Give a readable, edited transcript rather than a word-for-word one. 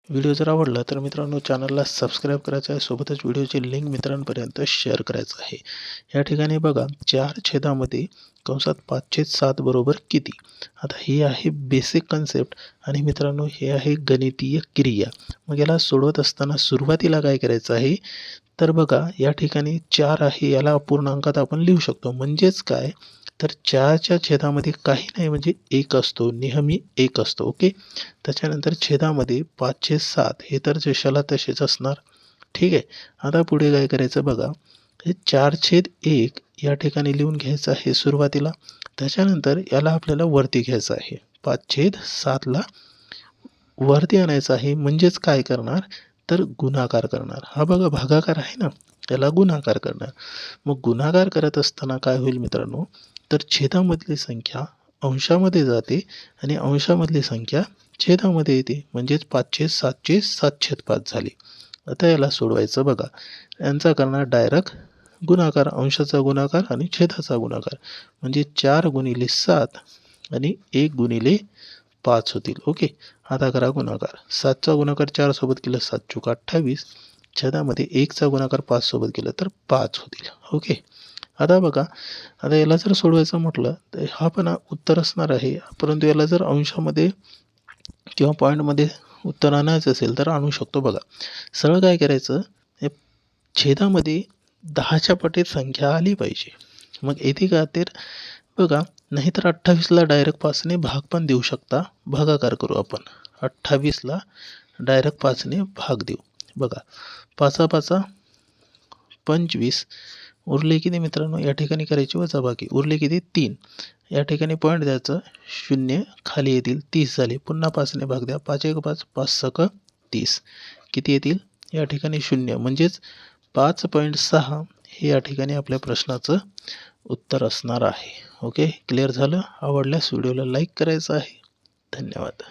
Video जर आवडला तर मित्रांनो चॅनलला सबस्क्राईब करायचं आहे, सोबतच व्हिडिओची लिंक मित्रांपर्यंत शेअर करायचं आहे। या ठिकाणी बघा 4 छेदामध्ये कंसात 5/7 बरोबर किती। आता ही आहे बेसिक कन्सेप्ट आणि मित्रांनो हे आहे गणितीय क्रिया। मग याला सोडवत असताना सुरुवातीला काय करायचं आहे तर बघा या ठिकाणी 4 आहे, याला अपूर्णांकात आपण लिहू शकतो। म्हणजेच काय तर 4च्या छेदामध्ये काही नाही म्हणजे 1 असतो, नेहमी 1 असतो। ओके, त्याच्यानंतर छेदामध्ये 5/7 हे तर जशाला तसेच असणार। ठीक आहे, आता पुढे काय करायचं बघा, हे 4/1 या ठिकाणी लिहून घ्यायचं आहे सुरुवातीला। त्याच्यानंतर याला आपल्याला वरती घ्यायचं आहे, 5/7ला वरती आणायचं आहे। म्हणजेच काय करणार तर गुणाकार करणार। हा बघा भागाकार आहे ना, याला गुणाकार करणार। मग गुणाकार करत असताना काय होईल मित्रांनो तर छेदामधली संख्या अंशामध्ये जाते आणि अंशामधली संख्या छेदामध्ये येते, म्हणजेच 5/7चे 7/5 झाली। आता याला सोडवायचं बघा, यांचा करणार डायरेक्ट गुणाकार, अंशाचा गुणाकार आणि छेदाचा गुणाकार, म्हणजे 4 × 7 आणि 1 × 5 होतील। ओके, आता करा गुणाकार। 7चा गुणाकार 4 सोबत केलं 7×4 = 28, छेदामध्ये 1चा गुणाकार 5 सोबत केलं तर 5 होतील। ओके, आता बघा, आता याला जर सोडवायचं म्हटलं तर हा पण उत्तर असणार आहे, परंतु याला जर अंशामध्ये किंवा पॉईंटमध्ये उत्तर आणायचं असेल तर आणू शकतो। बघा सरळ काय करायचं, हे छेदामध्ये 10च्या पटीत संख्या आली पाहिजे। मग येते का तर बघा, नाहीतर 28ला डायरेक्ट 5ने भाग पण देऊ शकता। भागाकार करू आपण, 28ला डायरेक्ट 5ने भाग देऊ। बघा 5×5 = 25, उरले किती मित्रांनो, या ठिकाणी करायची वजाबाकी, उरले किती 3। या ठिकाणी पॉईंट द्यायचं, 0 खाली येतील, 30 झाले। पुन्हा 5ने भाग द्या, 5×1 = 5, 5×6 = 30, किती येतील या ठिकाणी 0, म्हणजेच 5.6 हे या ठिकाणी आपल्या प्रश्नाचं उत्तर असणार आहे। ओके, क्लिअर झालं? आवडल्यास व्हिडिओला लाईक करायचं आहे। धन्यवाद।